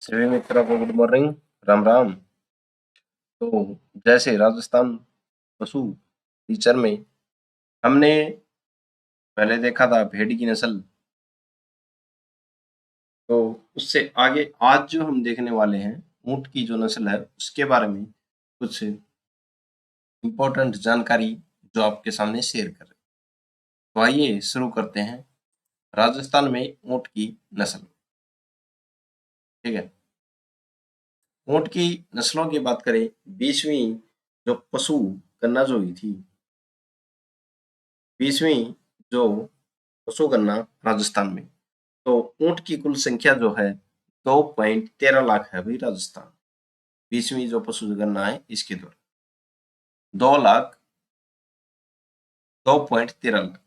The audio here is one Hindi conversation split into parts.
सभी मित्रों को गुड मॉर्निंग, राम राम। तो जैसे राजस्थान पशु फीचर में हमने पहले देखा था भेड़ की नस्ल, तो उससे आगे आज जो हम देखने वाले हैं ऊंट की जो नस्ल है उसके बारे में कुछ इम्पोर्टेंट जानकारी जो आपके सामने शेयर कर रहे हैं। तो आइए शुरू करते हैं राजस्थान में ऊंट की नस्ल। ठीक है, ऊंट की नस्लों की बात करें, 20वीं जो पशु गणना जो हुई थी, 20वीं जो पशु गणना राजस्थान में, तो ऊंट की कुल संख्या जो है 2.13 लाख है भाई राजस्थान। 20वीं जो पशु गणना है इसके दौरान 2.13 लाख।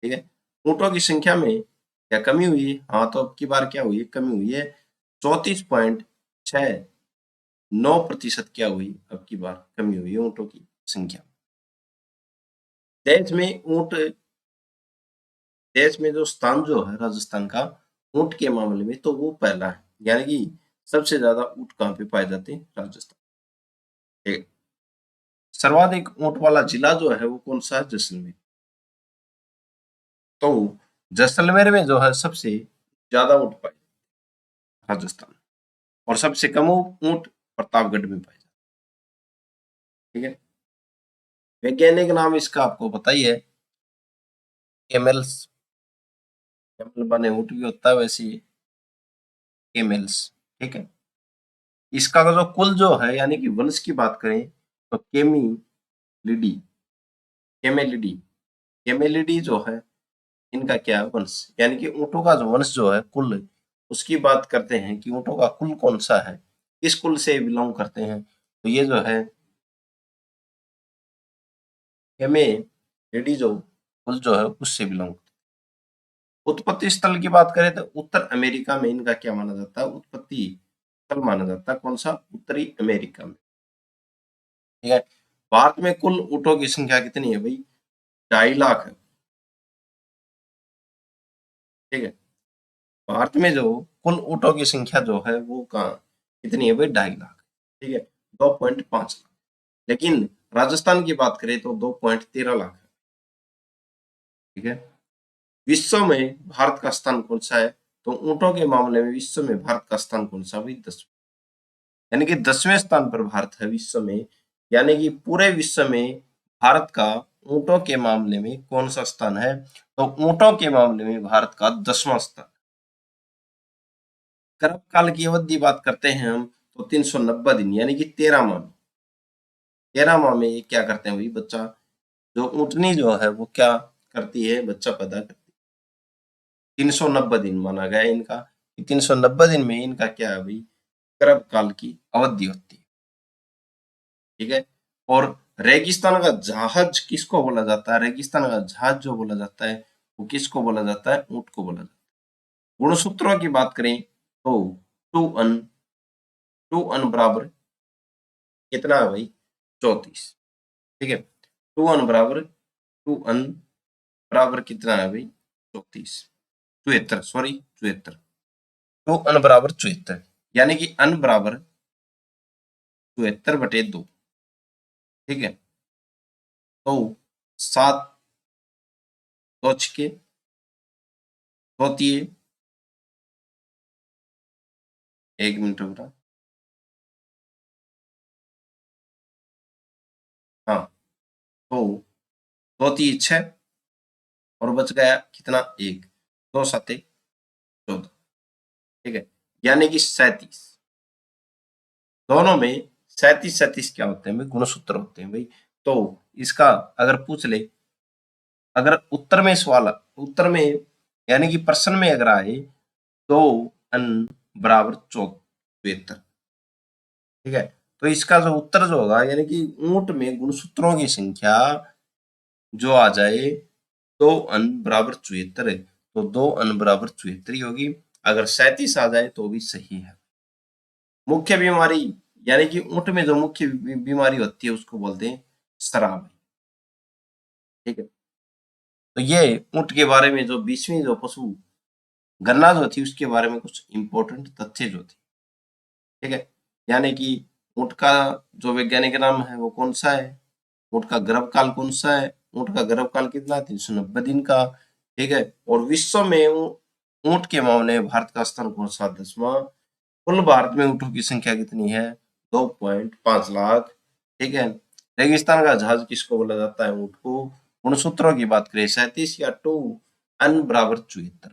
ठीक है, ऊंटों की संख्या में क्या कमी हुई है? हाँ, तो अब की बार क्या हुई है? कमी हुई है। 34.69% क्या हुई? अब की बार कमी हुई है ऊंटों की संख्या। देश में ऊंट देश में जो स्थान जो है राजस्थान का ऊंट के मामले में, तो वो पहला है, यानी कि सबसे ज्यादा ऊंट कहाँ पे पाए जाते हैं? राजस्थान। ठीक है। सर्वाधिक ऊंट वाला जिला जो है वो कौन सा है? जैसलमेर। तो जैसलमेर में जो है सबसे ज्यादा ऊंट पाए राजस्थान, और सबसे कम ऊंट प्रतापगढ़ में पाए जाते। ठीक है, वैज्ञानिक नाम इसका आपको पता ही है, केमल्स। केमल बने ऊंट भी होता है वैसे ही केमल्स। ठीक है, इसका जो कुल जो है यानी कि वंश की बात करें तो केमिलिडी केमेलिडी केमेलिडी जो है इनका क्या वंश, यानी कि ऊंटों का जो वंश जो है कुल, उसकी बात करते हैं कि ऊंटों का कुल कौन सा है, किस कुल से बिलोंग करते हैं, तो ये जो है केमेलिडी जो कुल जो है उससे बिलोंग करते हैं। उत्पत्ति स्थल की बात करें तो उत्तर अमेरिका में इनका क्या माना जाता है? उत्पत्ति स्थल माना जाता है कौन सा? उत्तरी अमेरिका में। ठीक है, भारत में कुल ऊंटों की संख्या कितनी है भाई? 2.5 लाख है। ठीक है, भारत में जो कुल ऊंटों की संख्या जो है वो कहाँ कितनी है भाई? 2.5 लाख। ठीक है, 2.5 लाख। लेकिन राजस्थान की बात करें तो 2.13 लाख है। ठीक है, विश्व में भारत का स्थान कौन सा है? तो ऊंटों के मामले में विश्व में भारत का स्थान कौन सा भाई? 10वें, यानी कि 10वें स्थान पर भारत है विश्व में। यानी कि पूरे विश्व में भारत का ऊंटों के मामले में कौन सा स्थान है? तो ऊंटों के मामले में भारत का 10वां स्थान। गर्भ काल की अवधि बात करते हैं हम, तो 390 दिन, यानी कि 13 माह में। 13 माह में ये क्या करते हैं भाई? बच्चा, जो ऊंटनी जो है वो क्या करती है? बच्चा पैदा करती है। 390 दिन माना गया इनका, 390 दिन में इनका क्या है भाई? गर्भ काल की अवधि होती है। ठीक है, और रेगिस्तान का जहाज किसको बोला जाता है? रेगिस्तान का जहाज जो बोला जाता है वो किसको बोला जाता है? ऊंट को बोला जाता है। गुणसूत्रों की बात करें तो टू अन बराबर कितना है भाई? 34। ठीक है, टू अन बराबर कितना है भाई? 34, 74, सॉरी 74। टू अन बराबर 74, यानी कि अन बराबर 74/2। ठीक है, तो 7 दो छके दो तिये, 1 मिनट रुक। हाँ, तो 2 तिये 6 और बच गया कितना? 1। 2 7 14। ठीक है, यानी कि 37। दोनों में 37 क्या होते हैं भाई? गुणसूत्र होते हैं भाई। तो इसका अगर पूछ ले, अगर उत्तर में सवाल, उत्तर में यानी कि प्रश्न में अगर आए, दो अन बराबर 74। ठीक है, तो इसका जो उत्तर जो होगा, यानी कि ऊंट में गुणसूत्रों की संख्या जो आ जाए 2 अन बराबर 74 है, तो 2 अन बराबर 74 ही होगी। अगर 37 आ जाए तो भी सही है। मुख्य बीमारी, यानी कि ऊंट में जो मुख्य बीमारी होती है उसको बोलते हैं शराब। ठीक है, तो ये ऊंट के बारे में जो 20वीं जो पशु गणना जो थी उसके बारे में कुछ इंपॉर्टेंट तथ्य जो थी, ठीक है, यानी कि ऊंट का जो वैज्ञानिक नाम है वो कौन सा है, ऊंट का गर्भकाल कौन सा है, ऊंट का गर्भकाल कितना, 390 दिन का, ठीक है, और विश्व में ऊंट के मामले में भारत का स्थान कौन सा, 10वां, कुल भारत में ऊंटों की संख्या कितनी है, 2.5 लाख, ठीक है, रेगिस्तान का जहाज किसको बोला जाता है, ऊंट को, गुणसूत्रों की बात करें 37 या 2, अन्न बराबर 74,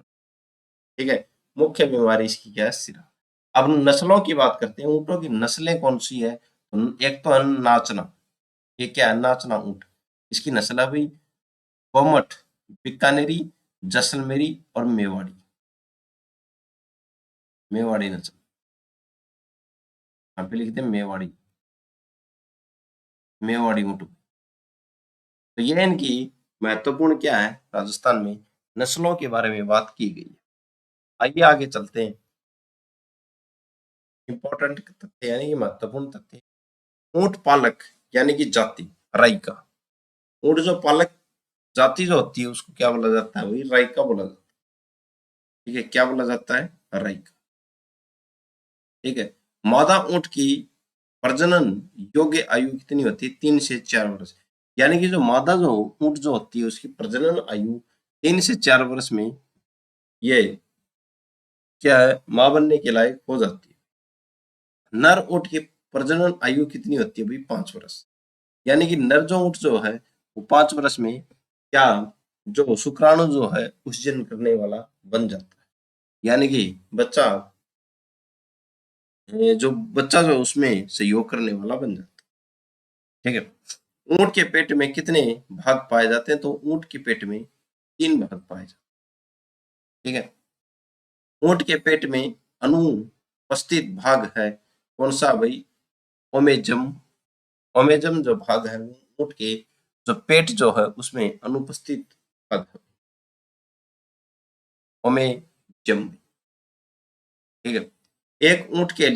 ठीक है, मुख्य बीमारी इसकी क्या है, सिरा। अब नस्लों की बात करते हैं, ऊंटों की नस्लें कौन सी है, तो एक तो है नाचना, ये क्या है, नाचना ऊंट, इसकी नस्ल है भाई कोमट, बीकानेरी, जैसलमेरी और मेवाड़ी, मेवाड़ी नस्ल, यहाँ पे लिखते हैं मेवाड़ी, मेवाड़ी ऊंट। तो ये इनकी महत्वपूर्ण क्या है, राजस्थान में नस्लों के बारे में बात की गई है। आइए आगे चलते हैं, इंपॉर्टेंट तथ्य यानी कि महत्वपूर्ण तथ्य, ऊंट पालक यानी कि जाति राइका, ऊंट जो पालक जाति जो होती है उसको क्या बोला जाता है, वही राइका बोला जाता है, ठीक है, क्या बोला जाता है, राइका, ठीक है। मादा ऊंट की प्रजनन योग्य आयु कितनी होती है, 3 से 4 वर्ष, यानी कि जो मादा जो ऊंट जो होती है उसकी प्रजनन आयु 3 से 4 वर्ष में ये क्या है, मां बनने के लायक हो जाती है। नर ऊंट की प्रजनन आयु कितनी होती है भाई, 5 वर्ष, यानी कि नर जो ऊंट जो है वो 5 वर्ष में क्या, जो शुक्राणु जो है उसजन करने वाला बन जाता है, यानी कि बच्चा जो बच्चा जो उसमें सहयोग करने वाला बन जाता है, ठीक है। ऊंट के पेट में कितने भाग पाए जाते हैं, तो ऊंट के पेट में 3 भाग पाए जाते हैं, ठीक है। ऊंट के पेट में अनुपस्थित भाग है कौन सा भाई, ओमेजम, ओमेजम जो भाग है वो ऊंट के जो पेट जो है उसमें अनुपस्थित भाग है, ओमेजम, ठीक है। एक ऊंट के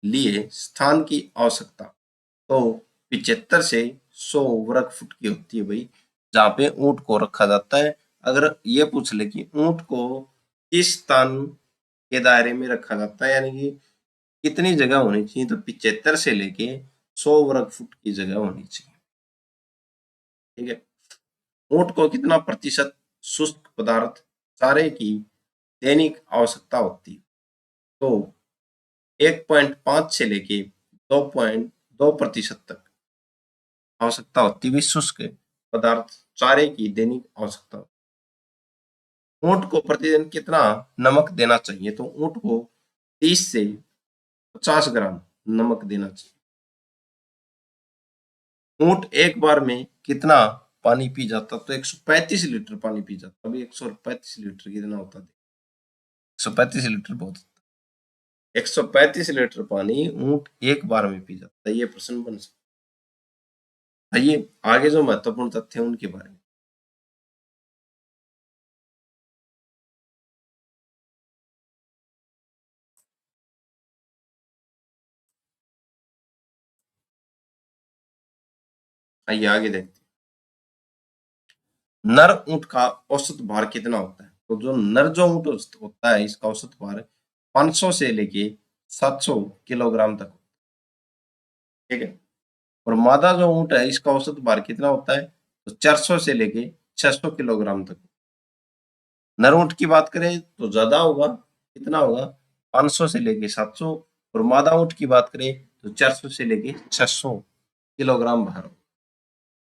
लिए स्थान की आवश्यकता तो 75 से 100 वर्ग फुट की होती है भाई, जहाँ पे ऊंट को रखा जाता है। अगर ये पूछ ले कि ऊंट को किस स्थान के दायरे में रखा जाता है, यानी कि कितनी जगह होनी चाहिए, तो 75 से लेके 100 वर्ग फुट की जगह होनी चाहिए, ठीक है। ऊंट को कितना प्रतिशत शुष्क पदार्थ चारे की दैनिक आवश्यकता होती है, तो 1.5 से लेके 2.2% तक आवश्यकता होती है शुष्क पदार्थ चारे की दैनिक आवश्यकता। ऊंट को प्रतिदिन कितना नमक देना चाहिए, तो ऊंट को 30 से 50 ग्राम नमक देना चाहिए। ऊंट एक बार में कितना पानी पी जाता, तो 135 लीटर पानी पी जाता। अभी 135 लीटर कितना होता है, 135 लीटर बहुत होता है, 135 लीटर पानी ऊंट एक बार में पी जाता है, ये प्रश्न बन सकता है। आइए आगे जो महत्वपूर्ण तथ्य है उनके बारे में, आइए आगे देखते हैं। नर ऊंट का औसत भार कितना होता है, तो जो नर जो ऊंट होता है इसका औसत भार 500 से लेके 700 किलोग्राम तक, ठीक है। और मादा जो ऊंट है इसका औसत भार कितना होता है, तो 400 से लेके 600 किलोग्राम तक। नर ऊंट की बात करें तो ज्यादा होगा, कितना होगा, 500 से लेके 700, और मादा ऊंट की बात करें तो 400 से लेके 600 किलोग्राम भार होगा।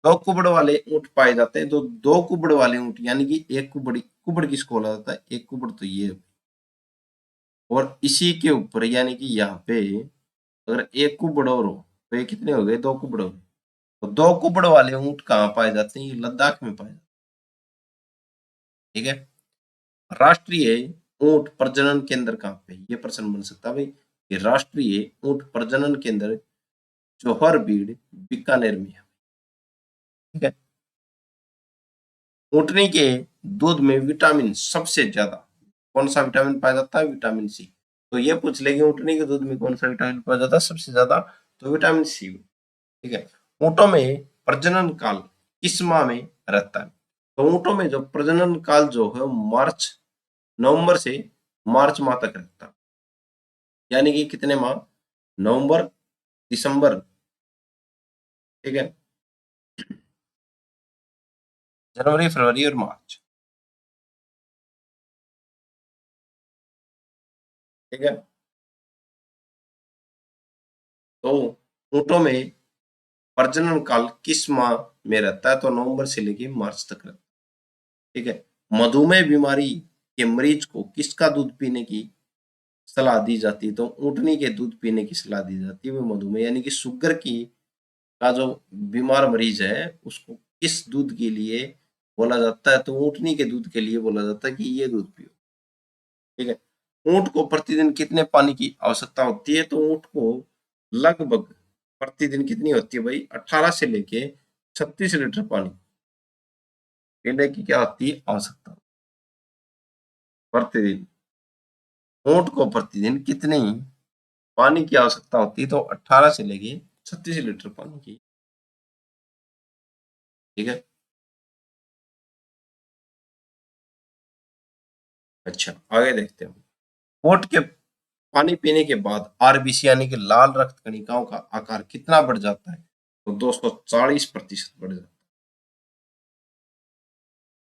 2 कुबड़ वाले ऊंट पाए जाते हैं, तो 2 कुबड़ वाले ऊंट यानी कि एक कुबड़, कुबड़ किसको बोला जाता है, एक कुबड़ तो ये, और इसी के ऊपर यानी कि यहाँ पे अगर एक कुबड़ और हो तो ये कितने हो गए, 2 कुबड़ हो गए। तो 2 कुबड़ वाले ऊंट कहाँ पाए जाते हैं, ये लद्दाख में पाए जाते हैं, ठीक है। राष्ट्रीय ऊंट प्रजनन केंद्र कहाँ पे, ये प्रश्न बन सकता है भाई, कि राष्ट्रीय ऊंट प्रजनन केंद्र जौहरबीड़ बीकानेर में है, ठीक है। ऊँटनी के दूध में विटामिन सबसे ज्यादा कौन सा विटामिन पाया जाता है, विटामिन सी। तो ये पूछ लेंगे ऊँटनी के दूध में कौन सा विटामिन पाया जाता है सबसे ज्यादा, तो विटामिन सी, ठीक है। ऊँटों में प्रजनन काल किस माह में रहता है, तो ऊँटों में जो प्रजनन काल जो है नवंबर से मार्च माह तक रहता है। यानी कि कितने माह? नवंबर, दिसंबर, ठीक है, जनवरी, फरवरी और मार्च, ठीक है। तो ऊँटों में प्रजनन काल किस माह में रहता है? तो नवंबर से लेके मार्च तक रहता है, ठीक है। मधुमेह बीमारी के मरीज को किसका दूध पीने की सलाह दी जाती है? तो ऊँटनी के दूध पीने की सलाह दी जाती है। वो मधुमेह यानी कि शुगर की का जो बीमार मरीज है उसको किस दूध के लिए बोला जाता है? तो ऊँटनी के दूध के लिए बोला जाता है कि ये दूध पियो, ठीक है। ऊँट को प्रतिदिन कितने पानी की आवश्यकता होती है? तो ऊँट को लगभग प्रतिदिन कितनी होती है भाई? 18 से लेके 36 लीटर पानी पीने की क्या होती है? आवश्यकता प्रतिदिन। ऊँट को प्रतिदिन कितनी पानी की आवश्यकता होती है? तो 18 से लेके 36 लीटर पानी की, ठीक है। अच्छा, आगे देखते हैं। ऊँट के पानी पीने के बाद आरबीसी यानी कि लाल रक्त कणिकाओं का आकार कितना बढ़ जाता है? तो 240% बढ़ जाता है।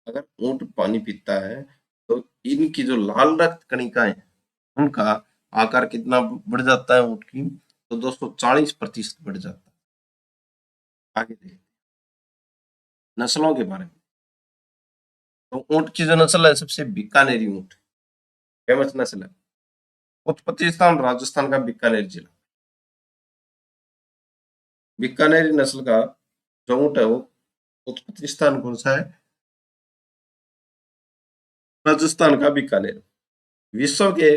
अगर ऊँट पानी पीता है तो इनकी जो लाल रक्त कणिकाएं हैं उनका आकार कितना बढ़ जाता है ऊँट की? तो 240% बढ़ जाता है। आगे देखते हैं नस्लों के बारे में। तो ऊँट की जो नस्ल है सबसे बीकानेरी ऊँट फेमस नस्ल है। उत्पत्ति स्थान राजस्थान का बीकानेर जिला। बीकानेरी नस्ल का जो ऊँट है वो उत्पत्ति स्थान कौन सा है? राजस्थान का बीकानेर। विश्व के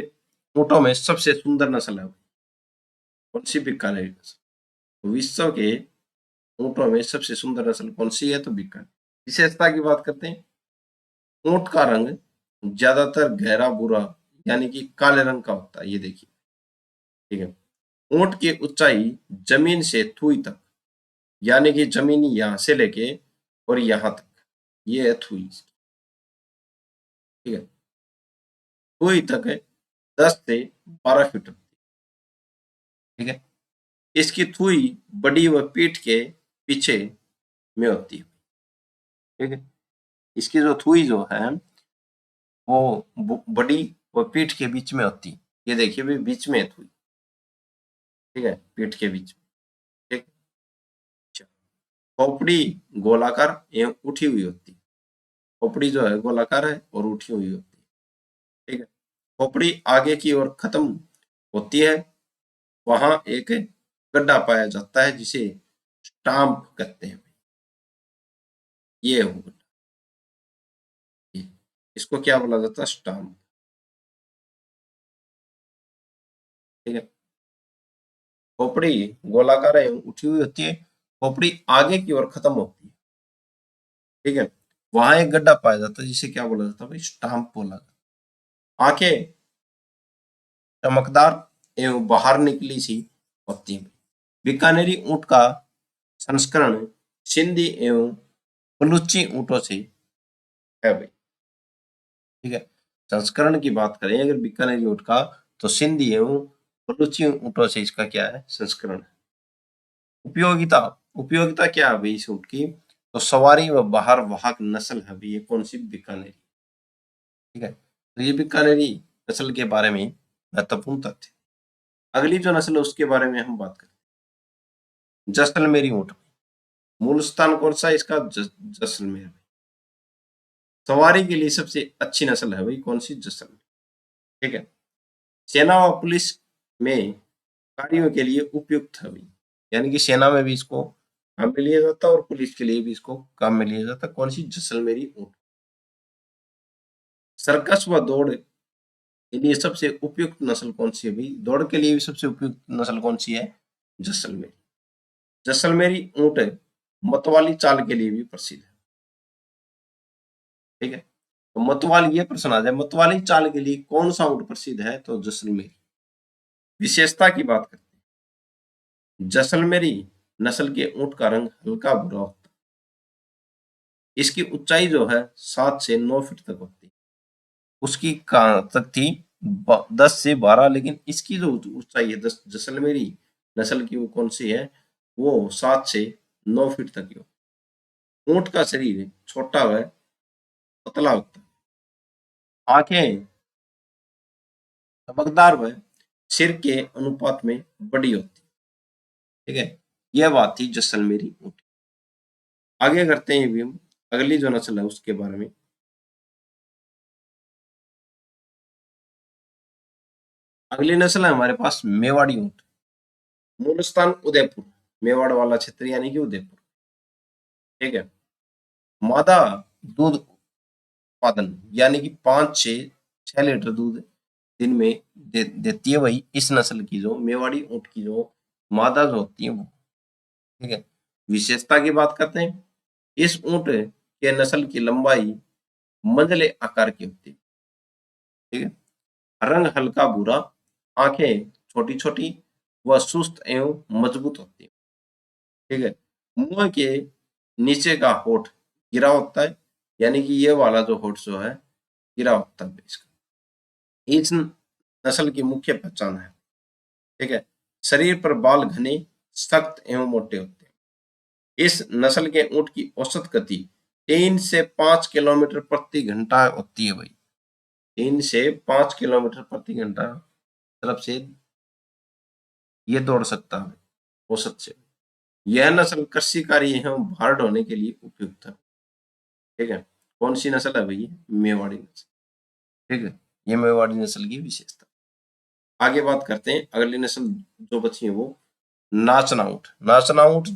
ऊँटों में सबसे सुंदर नस्ल है कौन सी? बीकानेरी नस्ल। विश्व के ऊँटों में सबसे सुंदर नस्ल कौन सी है? तो बीकानेर। विशेषता की बात करते हैं। ऊँट का रंग ज्यादातर गहरा भूरा यानी कि काले रंग का होता है, ये देखिए, ठीक है। ऊँट की ऊंचाई जमीन से थुई तक यानी कि जमीन यहाँ से लेके और यहाँ तक, ये है थुई, ठीक है। थुई तक है 10 से 12 फीट, ठीक है। इसकी थुई बड़ी व पीठ के पीछे में होती है, ठीक है। इसकी जो थुई जो है वो बड़ी व पीठ के बीच में होती है, ये देखिए भी बीच में है थुई, ठीक है, पीठ के बीच में, ठीक। अच्छा, खोपड़ी गोलाकार एवं उठी हुई होती है। खोपड़ी जो है गोलाकार है और उठी हुई होती है, ठीक है। खोपड़ी आगे की ओर खत्म होती है, वहां एक गड्ढा पाया जाता है जिसे स्टाम्प कहते हैं। ये है वो गड्ढा, इसको क्या बोला जाता है? स्टाम्प, ठीक है। खोपड़ी गोलाकार एवं उठी हुई होती है, खोपड़ी आगे की ओर खत्म होती है, ठीक है। वहां एक गड्ढा पाया जाता है जिसे क्या बोला जाता है भाई? स्टाम्प बोला जाता है। आंखें चमकदार एवं बाहर निकली सी होती है। बीकानेरी ऊंट का संस्करण सिंधी एवं बलूची ऊंटों से है भाई, ठीक है। संस्करण की बात करें अगर बीकानेरी ऊंट का, तो सिंधी एवं बलूची ऊंटों से इसका क्या है? संस्करण है। उपयोगिता, उपयोगिता क्या है भाई इस ऊंट की? तो सवारी व बाहर वाहक नस्ल है भाई, ये कौन सी? बीकानेरी, ठीक है। तो ये बीकानेरी नस्ल के बारे में महत्वपूर्ण तथ्य। अगली जो नस्ल है उसके बारे में हम बात करें, जैसलमेरी ऊंट। मूल स्थान कौन सा है इसका? जैसलमेर। सवारी के लिए सबसे अच्छी नस्ल है भाई कौन सी? जैसलमेर, ठीक है। सेना व पुलिस में कार्यों के लिए उपयुक्त है भाई, यानी कि सेना में भी इसको काम में लिया जाता है और पुलिस के लिए भी इसको काम में लिया जाता है। कौन सी? जैसलमेरी ऊंट। सर्कस व दौड़ के लिए सबसे उपयुक्त नस्ल कौन सी है भाई? दौड़ के लिए भी सबसे उपयुक्त नस्ल कौन सी है? जैसलमेरी। जैसलमेरी ऊंट मतवाली चाल के लिए भी प्रसिद्ध है, ठीक है। तो मतवाली, ये प्रश्न आ जाए मतवाली चाल के लिए कौन सा ऊंट प्रसिद्ध है? तो जैसलमेरी। विशेषता की बात करते हैं। जैसलमेरी नस्ल के ऊंट का रंग हल्का भूरा होता है, इसकी ऊंचाई जो है 7 से 9 फीट तक होती है। उसकी कहाँ तक थी 10 से 12, लेकिन इसकी जो ऊंचाई है जैसलमेरी नस्ल की वो कौन सी है, वो 7 से 9 फीट तक की होती है। ऊंट का शरीर छोटा व पतला होता है, आंखें चमकदार व सिर के अनुपात में बड़ी होती है। ठीक है, यह बात थी जैसलमेरी ऊंट। आगे करते हैं भी हम अगली जो नस्ल है उसके बारे में। अगली नस्ल है हमारे पास मेवाड़ी ऊंट। मूल स्थान उदयपुर, मेवाड़ वाला क्षेत्र यानी कि उदयपुर। ठीक है, मादा दूध उत्पादन यानी कि 5 से 6 लीटर दूध दिन में देती है वही इस नस्ल की जो मेवाड़ी ऊंट की जो मादा जो होती है वो। ठीक है, विशेषता की बात करते हैं। इस ऊंट के नस्ल की लंबाई मंझले आकार की होती है। ठीक है, रंग हल्का भूरा, आंखें छोटी छोटी व सुस्त एवं मजबूत होती है। ठीक है, मुंह के नीचे का होठ गिरा होता है, यानी कि ये वाला जो होठ जो है गिरा होता है इसका। इस नस्ल की मुख्य पहचान है। ठीक है, शरीर पर बाल घने, सख्त एवं मोटे होते हैं। इस नस्ल के ऊंट की औसत गति 3 से 5 किलोमीटर प्रति घंटा होती है भाई। 3 से 5 किलोमीटर प्रति घंटा तरफ से ये दौड़ सकता है औसत से। यह नस्ल कृषि कार्य एवं भार ढोने के लिए उपयुक्त है। ठीक है, कौन सी नस्ल है भैया, मेवाड़ी नस्ल। ठीक है, ये मेवाड़ी नस्ल की विशेषता। आगे बात करते हैं अगली नस्ल जो बची है वो नाचना ऊंट। नाचना ऊंट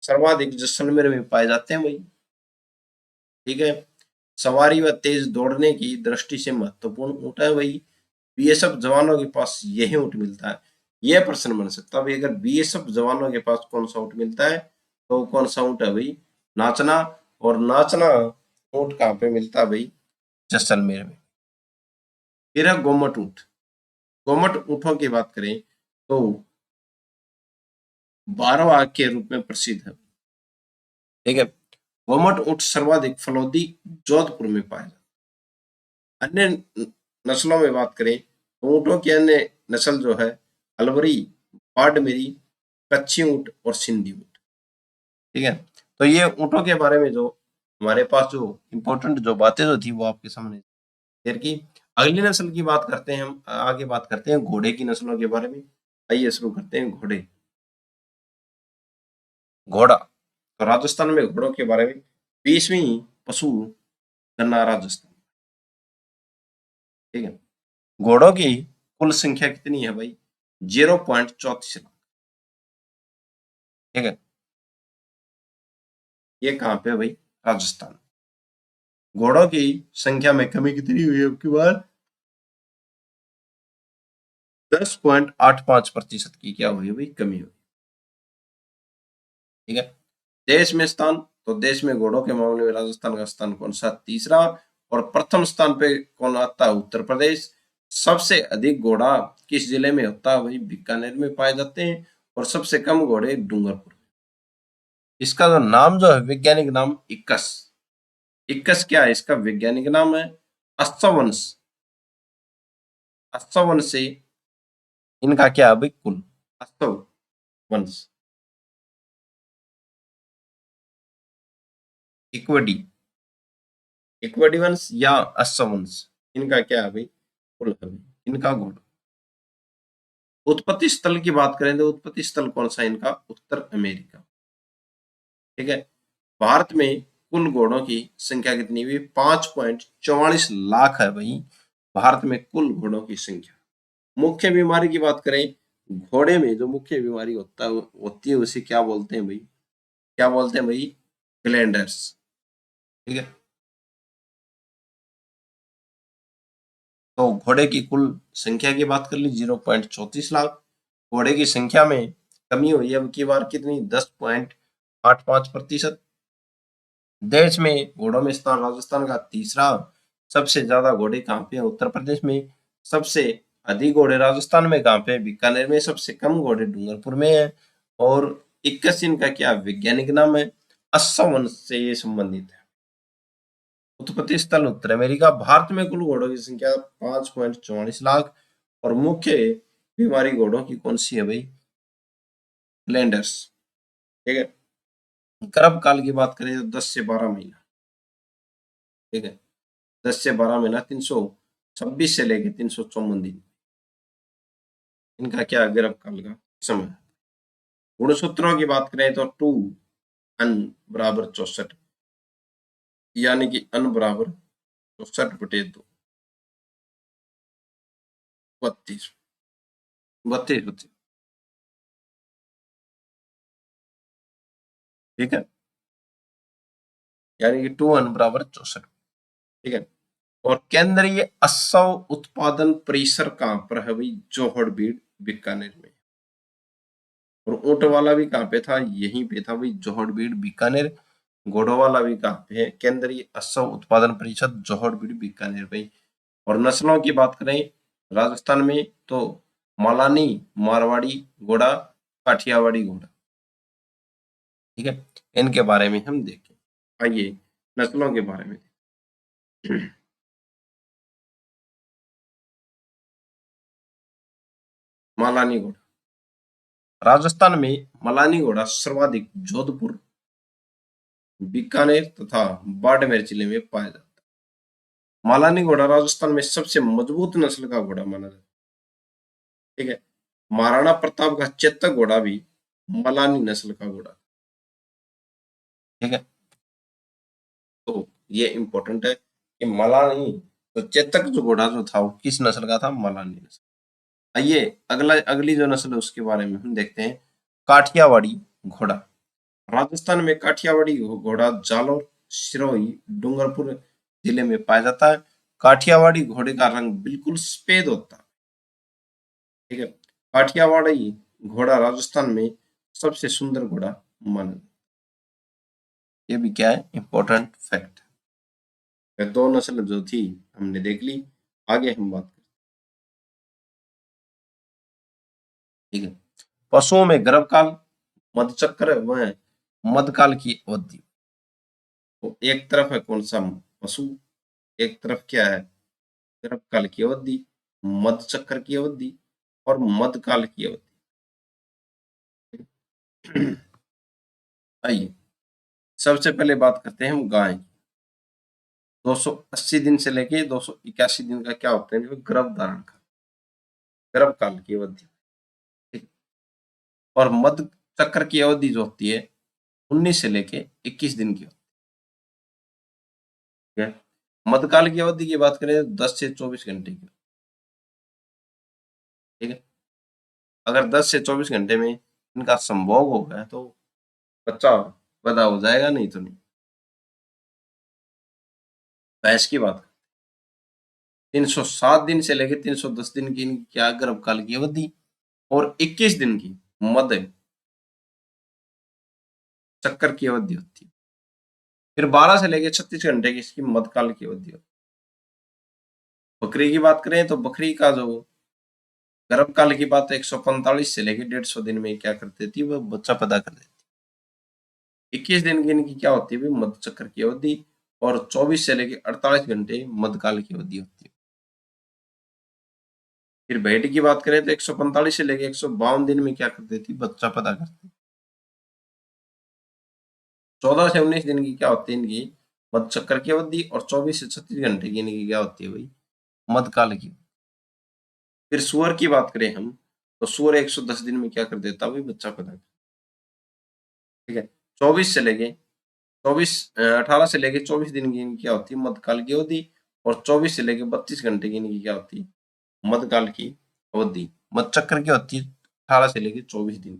सर्वाधिक जैसलमेर में पाए जाते हैं भाई। ठीक है, सवारी व तेज दौड़ने की दृष्टि से महत्वपूर्ण ऊंट है भाई। बीएसएफ जवानों के पास यही ऊंट मिलता है। यह प्रश्न बन सकता है भाई, अगर बीएसएफ जवानों के पास कौन सा ऊंट मिलता है तो कौन सा ऊंट है भाई, नाचना। और नाचना ऊंट कहाँ पे मिलता है भाई, जैसलमेर में। फिर है गोमट ऊंट। गोमट ऊंटों की बात करें तो 12 के रूप में प्रसिद्ध है। ठीक है, गोमट ऊंट सर्वाधिक फलोदी जोधपुर में पाया जाता है। अन्य नस्लों में बात करें तो ऊंटों की अन्य नस्ल जो है अलवरी, बाड़मेरी, कच्छी ऊंट और सिंधी ऊंट। ठीक है, तो ये ऊंटों के बारे में जो हमारे पास जो इम्पोर्टेंट जो बातें जो थी वो आपके सामने शेयर की। अगली नस्ल की बात करते हैं हम, आगे बात करते हैं घोड़े की नस्लों के बारे में। आइए शुरू करते हैं घोड़े। घोड़ा, तो राजस्थान में घोड़ों के बारे में 20वीं पशु गणना राजस्थान। ठीक है, घोड़ों की कुल संख्या कितनी है भाई, 0.34 लाख। ठीक है, ये कहाँ पे है भाई, राजस्थान। घोड़ों की संख्या में कमी कितनी हुई है आपकी बार, 10.85% की क्या हुई भाई, कमी हुई। ठीक है, देश में स्थान, तो देश में घोड़ों के मामले में राजस्थान का स्थान कौन सा, तीसरा। और प्रथम स्थान पे कौन आता है, उत्तर प्रदेश। सबसे अधिक घोड़ा किस जिले में होता है भाई, बीकानेर में पाए जाते हैं। और सबसे कम घोड़े डूंगरपुर। इसका जो नाम जो है वैज्ञानिक नाम इक्कस। इक्कस क्या है इसका वैज्ञानिक नाम है, अश्ववंश। अश्ववंश से इनका क्या है भाई कुल, अश्ववंश। इक्वडी, इक्वडी वंश या अश्ववंश, इनका क्या है भाई कुल है भाई, इनका घोड़ा। उत्पत्ति स्थल की बात करें तो उत्पत्ति स्थल कौन सा है इनका, उत्तर अमेरिका। ठीक है, भारत में कुल घोड़ों की संख्या कितनी हुई, 5.44 लाख है भाई भारत में कुल घोड़ों की संख्या। मुख्य बीमारी की बात करें, घोड़े में जो मुख्य बीमारी होती है उसे क्या बोलते हैं भाई, क्या बोलते हैं भाई, ग्लैंडर्स। ठीक है, तो घोड़े की कुल संख्या की बात कर ली 0.34 लाख। घोड़े की संख्या में कमी हुई है अब की बार कितनी, 10.85%। देश में घोड़ों में स्थान राजस्थान का तीसरा। सबसे ज्यादा घोड़े कहाँ पे है, उत्तर प्रदेश में। सबसे अधिक घोड़े राजस्थान में कहाँ पे, बीकानेर में। सबसे कम घोड़े डूंगरपुर में है। और 21 इनका क्या वैज्ञानिक नाम है, अस्सव वंश से ये संबंधित है। उत्पत्ति स्थल उत्तर अमेरिका। भारत में कुल घोड़ों की संख्या 5.44 लाख और मुख्य बीमारी घोड़ों की कौन सी है भाई? लैंडर्स। ठीक है। गर्भ काल की बात करें तो 10 से 12 महीना। ठीक है, 10 से 12 महीना, 326 से लेके 354 दिन, इनका क्या गर्भ काल का समय। गुणसूत्रों की बात करें तो 2 अन बराबर 64, यानी कि अन बराबर 64/2, 32, 32। ठीक है, यानी कि 2 अन बराबर 64। ठीक है, और केंद्रीय अस्सव उत्पादन परिसर कहां पर है भाई? जोहड़बीड़ बीकानेर में। और ऊंट वाला भी कहाँ पे था? यहीं पे था भाई, जोहड़बीड़ बीकानेर। घोड़ों वाला भी कहाँ पे है? केंद्रीय अस्सव उत्पादन परिषद, जोहड़बीड़ बीकानेर भाई। और नस्लों की बात करें राजस्थान में तो मलानी मारवाड़ी घोड़ा, काठियावाड़ी घोड़ा। ठीक है, इनके बारे में हम देखें। आइए नस्लों के बारे में। मलानी घोड़ा, राजस्थान में मलानी घोड़ा सर्वाधिक जोधपुर, बीकानेर तथा बाड़मेर जिले में पाया जाता है। मलानी घोड़ा राजस्थान में सबसे मजबूत नस्ल का घोड़ा माना जाता है। ठीक है, महाराणा प्रताप का चेतक घोड़ा भी मलानी नस्ल का घोड़ा। ठीक है, तो ये इंपॉर्टेंट है कि मलानी, तो चेतक जो घोड़ा जो था वो किस नस्ल का था? मलानी नस्ल। आइए अगली जो नस्ल है उसके बारे में हम देखते हैं। काठियावाड़ी घोड़ा, राजस्थान में काठियावाड़ी घोड़ा जालोर, सिरोही, डूंगरपुर जिले में पाया जाता है। काठियावाड़ी घोड़े का रंग बिल्कुल सफेद होता है। ठीक है, काठियावाड़ी घोड़ा राजस्थान में सबसे सुंदर घोड़ा माना। ये भी क्या है? इंपॉर्टेंट फैक्ट है। दो नस्ल जो थी हमने देख ली, आगे हम बात करें। ठीक है, पशुओं में गर्भकाल, मधुचक्र व मधकाल की अवधि। तो एक तरफ है कौन सा? पशु। एक तरफ क्या है? गर्भकाल की अवधि, मधुचक्र की अवधि और मधकाल की अवधि। आइए सबसे पहले बात करते हैं हम गाय की। 280 दिन से लेके 281 दिन का क्या होता है? गर्भ धारण का गर्भकाल की अवधि। ठीक। और मध्य चक्र की अवधि जो होती है 19 से लेके 21 दिन की होती है। मध्यकाल की अवधि की बात करें तो 10 से 24 घंटे की। ठीक है, अगर 10 से 24 घंटे में इनका संभोग हो गया तो बच्चा पैदा हो जाएगा, नहीं तो नहीं। भैंस की बात 307 दिन से लेकर 310 दिन की इनकी क्या गर्भकाल की अवधि और 21 दिन की मध्य चक्कर की अवधि होती है। फिर 12 से लेकर 36 घंटे की इसकी मध्यकाल की अवधि होती है। बकरी की बात करें तो बकरी का जो गर्भकाल की बात 145 से लेकर 150 दिन में क्या कर देती है? वह बच्चा पैदा कर देती है। 21 दिन की इनकी क्या होती है? मध्य चक्र की अवधि और 24 से लेकर 48 घंटे मध्यकाल की अवधि होती है। फिर भेड़ की बात करें तो 145 से लेकर 152 दिन में क्या कर देती? बच्चा पैदा करती। 14 से 19 दिन की क्या होती है इनकी? मध्य चक्र की अवधि और 24 से 36 घंटे की इनकी क्या होती है भाई? मध्यकाल की। फिर सुअर की बात करें हम तो सुअर 110 दिन में क्या कर देता है भाई? बच्चा पैदा कर। ठीक है, 24 से लेके 18 से लेके 24 दिन की इनकी क्या होती है? मध्यकाल की अवधि और 24 से लेके 32 घंटे की इनकी क्या होती है? मध्यकाल की अवधि। मध्य चक्र की होती है 18 से लेके 24 दिन।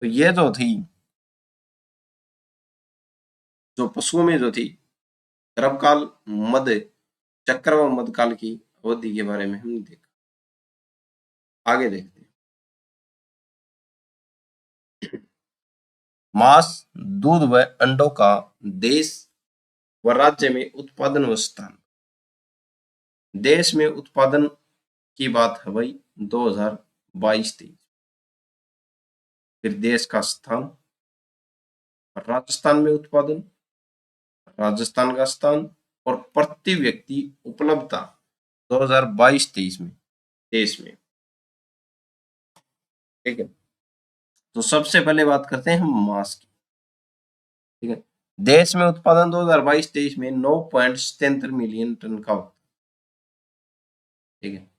तो ये जो थी, जो पशुओं में जो थी गर्भकाल, मध्य चक्र और मध्यकाल की अवधि के बारे में हमने देखा। आगे देखते हैं। मांस, दूध व अंडों का देश व राज्य में उत्पादन व स्थान। देश में उत्पादन की बात है भाई 2022-23। फिर देश का स्थान राजस्थान में उत्पादन, राजस्थान का स्थान और प्रति व्यक्ति उपलब्धता 2022-23 में देश में। ठीक है, तो सबसे पहले बात करते हैं हम मांस की। ठीक है, देश में उत्पादन 2022-23 में 9.77 मिलियन टन का होता। ठीक है,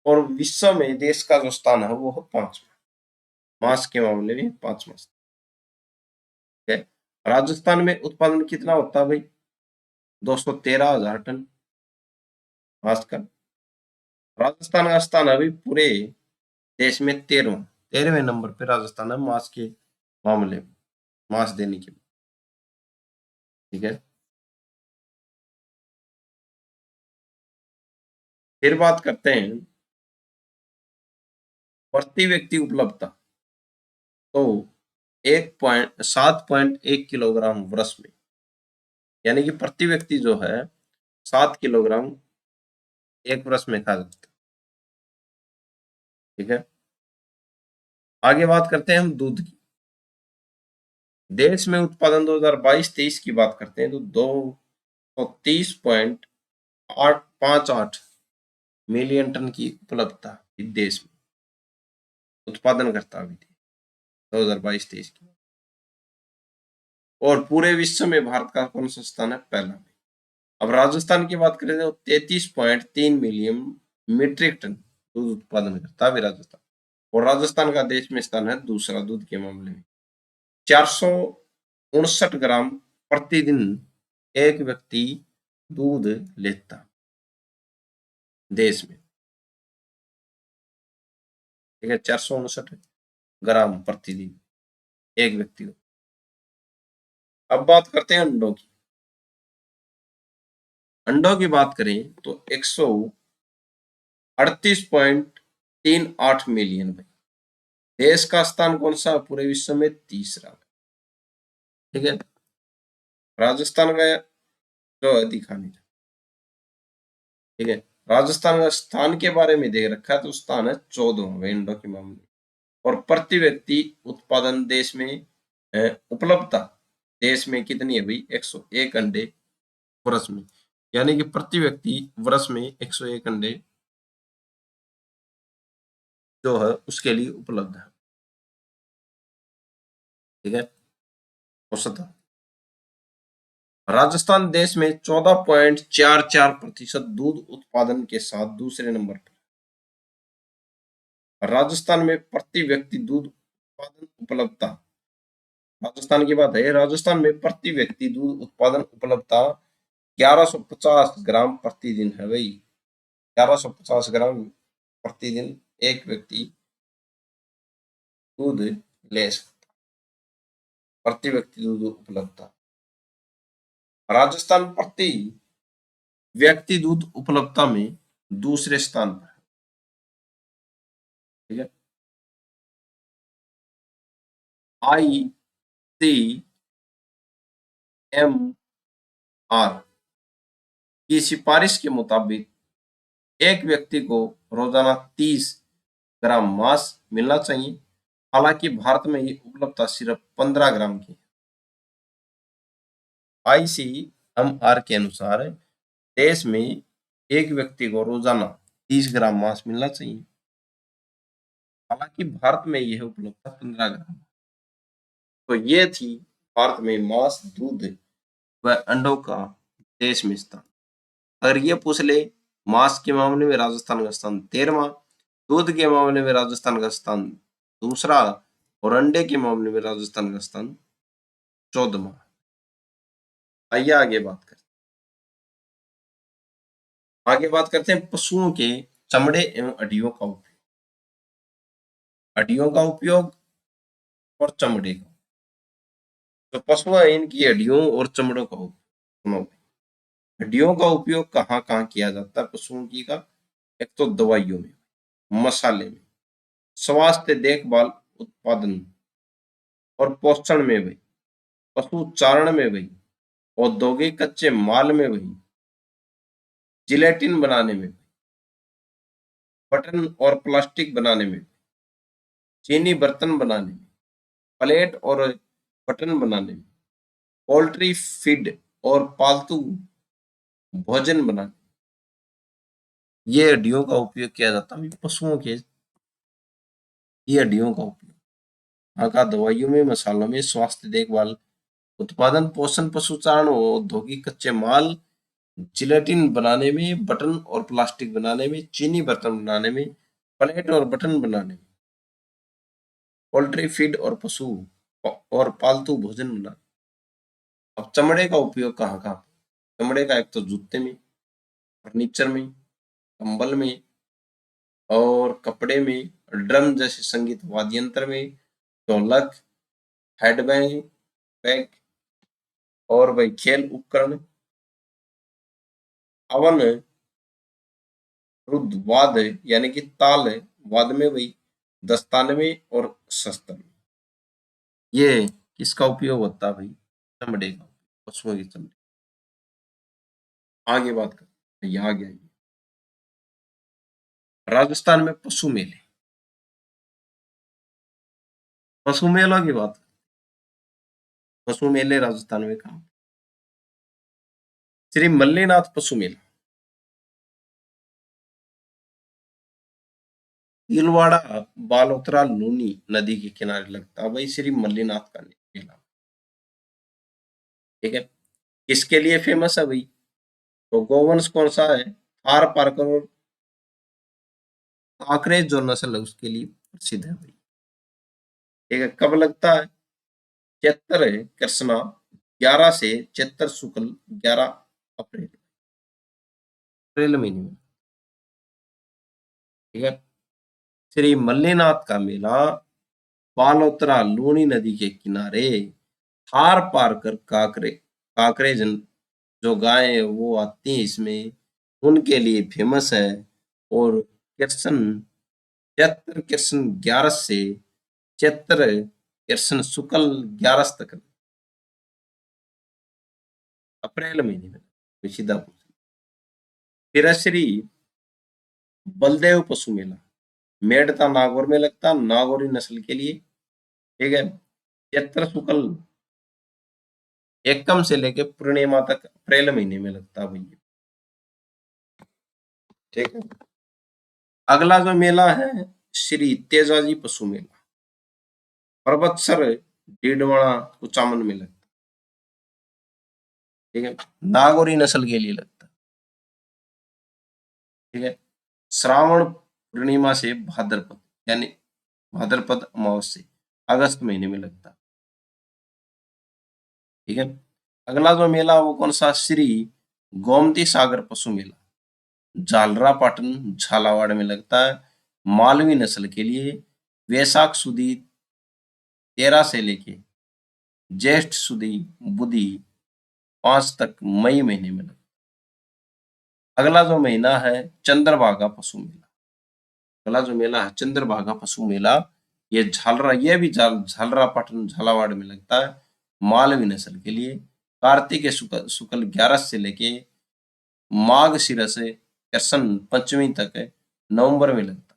और विश्व में देश का जो स्थान है वो है 5वां, मांस के मामले में 5वां। ठीक है, राजस्थान में उत्पादन कितना होता है भाई? 213,000 टन मांस का। राजस्थान का स्थान अभी पूरे देश में 13वें नंबर पे राजस्थान है मांस के मामले में, मांस देने के। ठीक है, फिर बात करते हैं प्रति व्यक्ति उपलब्धता। तो 7.1 किलोग्राम वर्ष में, यानी कि प्रति व्यक्ति जो है 7 किलोग्राम एक वर्ष में खा सकता है। ठीक है, आगे बात करते हैं हम दूध की। देश में उत्पादन 2022-23 की बात करते हैं तो 230.858 मिलियन टन की उपलब्धता देश में उत्पादन करता अभी 2022-23 की। और पूरे विश्व में भारत का कौन सा स्थान है? पहला। अब राजस्थान की बात करें तो 33.3 मिलियन मीट्रिक टन दूध उत्पादन करता है राजस्थान, और राजस्थान का देश में स्थान है दूसरा दूध के मामले में। 459 ग्राम प्रतिदिन एक व्यक्ति दूध लेता देश में। ठीक है, 459 ग्राम प्रतिदिन एक व्यक्ति को। अब बात करते हैं अंडों की। अंडों की बात करें तो 138.38 मिलियन भाई। देश का स्थान कौन सा? पूरे विश्व में तीसरा। ठीक है, राजस्थान का जो है दिखाने। ठीक है, राजस्थान का स्थान के बारे में देख रखा है तो स्थान है 14वें अंडों के मामले। और प्रति व्यक्ति उत्पादन देश में उपलब्धता देश में कितनी है भाई? 101 अंडे वर्ष में, यानी कि प्रति व्यक्ति वर्ष में 101 अंडे जो है उसके लिए उपलब्ध है। ठीक है, औसत। राजस्थान देश में 14.44% दूध उत्पादन के साथ दूसरे नंबर पर। राजस्थान में प्रति व्यक्ति दूध उत्पादन उपलब्धता, राजस्थान की बात है, राजस्थान में प्रति व्यक्ति दूध उत्पादन उपलब्धता 1150 ग्राम प्रतिदिन है भाई। 1150 ग्राम प्रतिदिन एक व्यक्ति दूध ले सकता, प्रति व्यक्ति दूध उपलब्धता। राजस्थान प्रति व्यक्ति दूध उपलब्धता में दूसरे स्थान पर। ठीक है, ICMR की सिफारिश के मुताबिक एक व्यक्ति को रोजाना 30 ग्राम मांस मिलना चाहिए। हालांकि भारत में ये उपलब्धता सिर्फ 15 ग्राम की। ICMR के अनुसार देश में एक व्यक्ति को रोजाना 30 ग्राम मांस मिलना चाहिए। हालांकि भारत में यह उपलब्धता 15 ग्राम। तो ये थी भारत में मांस, दूध व अंडों का देश में स्थान। अगर ये पूछ ले मांस के मामले में राजस्थान का स्थान 13वां, दूध के मामले में राजस्थान का स्थान दूसरा, और अंडे के मामले में राजस्थान का स्थान 14वां। आइए आगे बात करते हैं पशुओं के चमड़े एवं हड्डियों का उपयोग। हड्डियों का उपयोग और चमड़े का। तो पशु है इनकी हड्डियों और चमड़ों का उपयोग। हड्डियों का उपयोग कहाँ कहाँ किया जाता है पशुओं की का? एक तो दवाइयों में, मसाले में, स्वास्थ्य देखभाल, उत्पादन और पोषण में भी, पशु चारण में भी, औद्योगिक कच्चे माल में भी, जिलेटिन बनाने में, बटन और प्लास्टिक बनाने में, चीनी बर्तन बनाने में, प्लेट और बटन बनाने में, पोल्ट्री फीड और पालतू भोजन बनाने, ये हड्डियों का उपयोग किया जाता है पशुओं के, ये हड्डियों का उपयोग यहाँ का दवाइयों में, मसालों में, स्वास्थ्य देखभाल, उत्पादन, पोषण, पशुचारण, औद्योगिक कच्चे माल, जिलेटिन बनाने में, बटन और प्लास्टिक बनाने में, चीनी बर्तन बनाने में, प्लेट और बटन बनाने में, पोल्ट्री फीड और पशु और पालतू भोजन बनाने। अब चमड़े का उपयोग कहाँ कहाँ? चमड़े का एक तो जूते में, फर्नीचर में, कंबल में और कपड़े में, ड्रम जैसे संगीत वाद्य यंत्र में, ढोलक, हेडबैंग, बैग और भाई खेल उपकरण, अवन, रुद्र वाद्य यानी कि ताल वाद्य में वही, दस्ताने में और शस्त्र में। ये किसका उपयोग होता है भाई? चमड़े का, पशुओं के चमड़े। आगे बात करते हैं, यहाँ आगे आइए। राजस्थान में पशु मेले, पशु मेलों की बात, पशु मेले राजस्थान में कहाँ? श्री मल्लीनाथ पशु मेला तिलवाड़ा बालोतरा लूनी नदी के किनारे लगता है भाई, श्री मल्लीनाथ का मेला। ठीक है, किसके लिए फेमस है भाई? तो गोवंश कौन सा है? थार पारकर और कांकरेज जो नस्ल है उसके लिए प्रसिद्ध है भाई। ठीक है, कब लगता है? चैत्र कृष्णा 11 से चैत्र शुक्ल 11 अप्रैल, अप्रैल महीने में। ठीक है, श्री मल्लीनाथ का मेला बालोतरा लूनी नदी के किनारे थार पार कर काकरे जो गाय है वो आती हैं इसमें, उनके लिए फेमस है। और कृष्ण चैत्र कृष्ण 11 से चैत्र कृष्ण शुक्ल 11 तक, अप्रैल महीने में सीधा पूछ। फिर श्री बलदेव पशु मेला मेड़ता नागौर में लगता, नागौरी नस्ल के लिए। ठीक है, चैत्र शुक्ल एकम से लेके पूर्णिमा तक अप्रैल महीने में लगता भैया। ठीक है, अगला जो मेला है श्री तेजाजी पशु मेला, पर्वतसर डीडवाना कुचामन में लगता। ठीक है, नागौरी नस्ल के लिए लगता। ठीक है, श्रावण पूर्णिमा से भाद्रपद यानी भाद्रपद अमावस्या अगस्त महीने में लगता। ठीक है, अगला जो मेला वो कौन सा? श्री गोमती सागर पशु मेला झालरा पाटन झालावाड़ में लगता है, मालवी नस्ल के लिए। वैशाख सुदी 13 से लेके ज्येष्ठ सुदी बुधी 5 तक मई महीने में लगता। अगला जो महीना है चंद्रभागा पशु मेला, अगला जो मेला है चंद्रभागा पशु मेला, ये झालरा, ये भी झालरा पाटन झालावाड़ में लगता है, मालवी नस्ल के लिए। कार्तिक के शुक्ल 11 से लेके माघ शिरा से कृष्ण पंचमी तक नवंबर में लगता।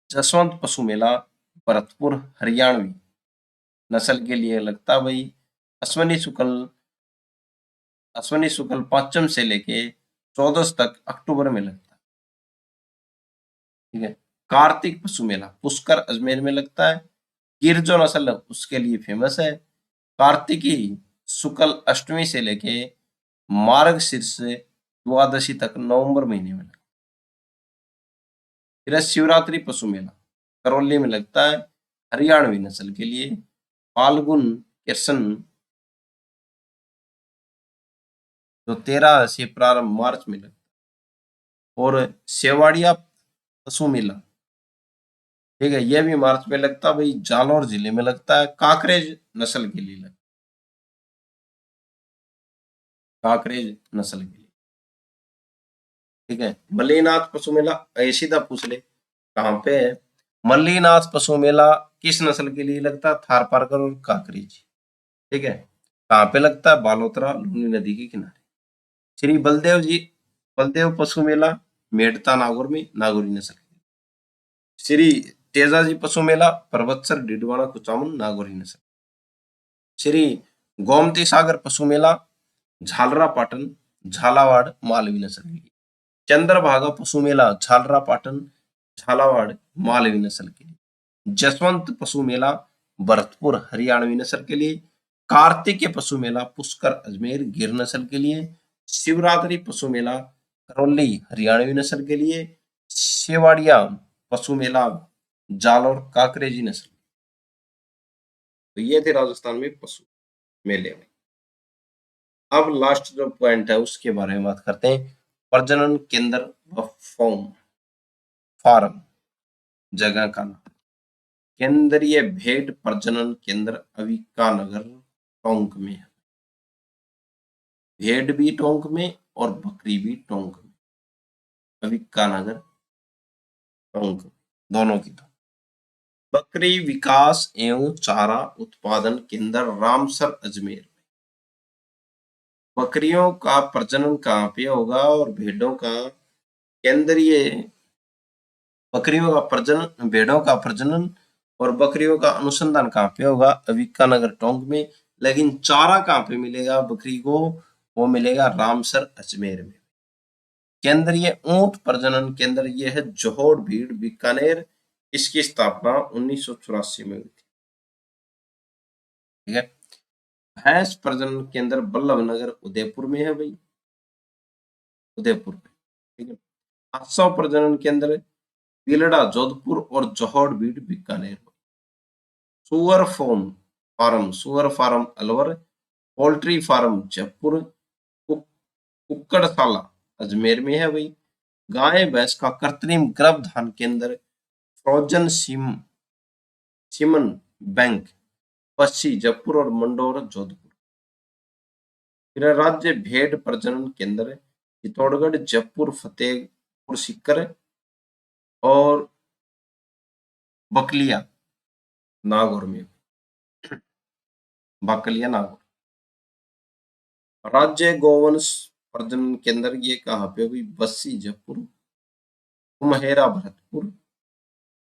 जसवंत पशु मेला भरतपुर हरियाणवी नस्ल के लिए लगता भाई, अश्वनी शुक्ल पांचम से लेके 14 तक अक्टूबर में लगता। ठीक है, कार्तिक पशु मेला पुष्कर अजमेर में लगता है, गिर जो नस्ल है उसके लिए फेमस है। कार्तिकी शुक्ल अष्टमी से लेके मार्ग शीर्ष द्वादशी तक नवंबर महीने में लगता। फिर शिवरात्रि पशु मेला करौली में लगता है, हरियाणवी नस्ल के लिए। फाल्गुन कृष्ण जो 13 से प्रारंभ मार्च में लगता है। और सेवाड़िया पशु मेला, ठीक है, यह भी मार्च में लगता भाई, जालौर जिले में लगता है, काकरेज नस्ल के लिए लगता, काकरेज नस्ल के लिए। ठीक है, मल्लीनाथ पशु मेला सीधा पूछ ले कहाँ पे है? मल्लीनाथ पशु मेला किस नस्ल के लिए लगता है? थारपारकर और काकरेज। ठीक है, कहाँ पे लगता है? बालोतरा लूनी नदी के किनारे। श्री बलदेव पशु मेला मेड़ता नागौर में, नागौरी नस्ल के लिए। श्री तेजाजी पशु मेला पर्वतसर डिडवाना कुचामन नागौरी नस्ल। श्री गोमती सागर पशु मेला झालरा पाटन झालावाड़ मालवी नस्ल के लिए। चंद्रभागा पशु मेला झालरा पाटन झालावाड़ मालवी नस्ल के लिए। जसवंत पशु मेला भरतपुर हरियाणवी नस्ल के लिए। कार्तिकेय पशु मेला पुष्कर अजमेर गिर नस्ल के लिए। शिवरात्रि पशु मेला करौली हरियाणवी नस्ल के लिए। शेवाड़िया पशु मेला जालौर काकरेजी नस्ल। तो ये थे राजस्थान में पशु मेले में। अब लास्ट जो पॉइंट है उसके बारे में बात करते हैं। प्रजनन केंद्र व फार्म जगह का नाम। केंद्रीय भेड़ प्रजनन केंद्र अविकानगर टोंक में है। भेड़ भी टोंक में और बकरी भी टोंक में। अविकानगर टोंक दोनों की तो। बकरी विकास एवं चारा उत्पादन केंद्र रामसर अजमेर। बकरियों का प्रजनन कहाँ पे होगा और भेड़ों का केंद्रीय बकरियों का प्रजनन भेड़ों का प्रजनन और बकरियों का अनुसंधान कहाँ पे होगा? अविकानगर टोंक में। लेकिन चारा कहाँ पे मिलेगा बकरी को? वो मिलेगा रामसर अजमेर में। केंद्रीय ऊंट प्रजनन केंद्र ये है जोहोड़ भीड़ बीकानेर। इसकी स्थापना 1984 में हुई थी। ठीक है। भैंस प्रजनन केंद्र बल्लभनगर उदयपुर में है भाई, उदयपुर में। ठीक है। आसव प्रजनन केंद्र पिलड़ा जोधपुर और जोहोड़ भीड़ बीकानेर। सुअर farm Alwar. Poultry farm Jaipur. कुक्कड़शाला अजमेर में है भाई। गाय भैंस का कृत्रिम गर्भधान केंद्र फ्रोजन सीमन बैंक पश्चिम जयपुर और मंडोर जोधपुर। फिर राज्य भेड़ प्रजनन केंद्र चित्तौड़गढ़ जयपुर फतेहपुर सीकर और बकलिया नागौर में। बकलिया नागौर। राज्य गोवंश प्रजनन केंद्र ये कहाँ पे हुई? बस्सी जयपुर। कुम्हेरा भरतपुर।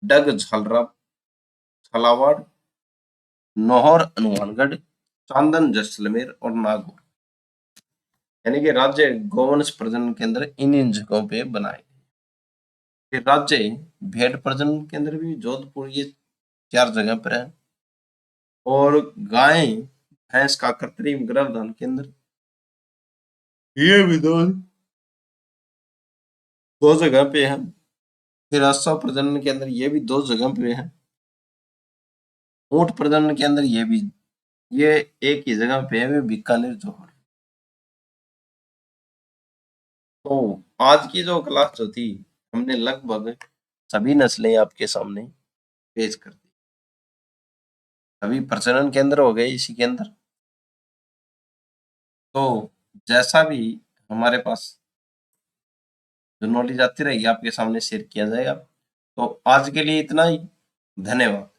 डग झालावाड़। नौहर हनुमानगढ़। चांदन जैसलमेर और नागौर। यानी कि राज्य गोवंश प्रजनन केंद्र इन जगहों पे बनाए। फिर राज्य भेड़ प्रजनन केंद्र भी जोधपुर, ये 4 जगह पर है। और गाय भैंस का कृत्रिम गर्भधान केंद्र ये भी दो जगह पे है। फिर आसव प्रजनन केंद्र ये भी 2 जगह पे है। ऊंट प्रजनन केंद्र ये एक ही जगह पे है, बीकानेर जोहड़। तो आज की जो क्लास जो थी हमने लगभग सभी नस्लें आपके सामने पेश कर दी। सभी प्रजनन केंद्र हो गए इसी के अंदर। तो जैसा भी हमारे पास जो नॉलेज आती रहेगी आपके सामने शेयर किया जाएगा। तो आज के लिए इतना ही। धन्यवाद।